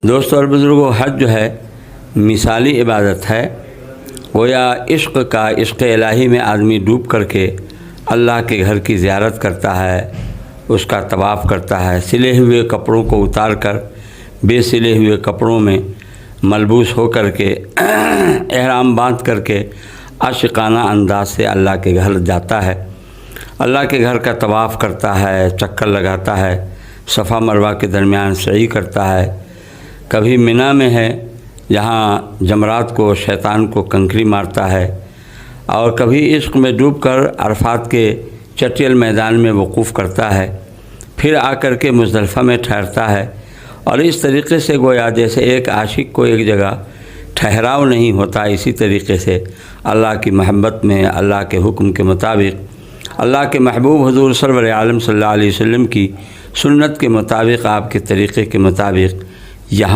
دوستو اور بزرگوں، حج جو ہے مثالی عبادت ہے۔ گویا عشق الہی میں آدمی ڈوب کر کے اللہ کے گھر کی زیارت کرتا ہے، اس کا طواف کرتا ہے، سلے ہوئے کپڑوں کو اتار کر بے سلے ہوئے کپڑوں میں ملبوس ہو کر کے احرام باندھ کر کے عاشقانہ انداز سے اللہ کے گھر جاتا ہے، اللہ کے گھر کا طواف کرتا ہے، چکر لگاتا ہے، صفا مروہ کے درمیان سعی کرتا ہے۔ کبھی منی میں ہے جہاں جمرات کو شیطان کو کنکری مارتا ہے، اور کبھی عشق میں ڈوب کر عرفات کے چٹیل میدان میں وقوف کرتا ہے، پھر آ کر کے مزدلفہ میں ٹھہرتا ہے۔ اور اس طریقے سے گویا جیسے ایک عاشق کو ایک جگہ ٹھہراؤ نہیں ہوتا، اسی طریقے سے اللہ کی محبت میں اللہ کے حکم کے مطابق، اللہ کے محبوب حضور سرور عالم صلی اللہ علیہ وسلم کی سنت کے مطابق، آپ کے طریقے کے مطابق یہاں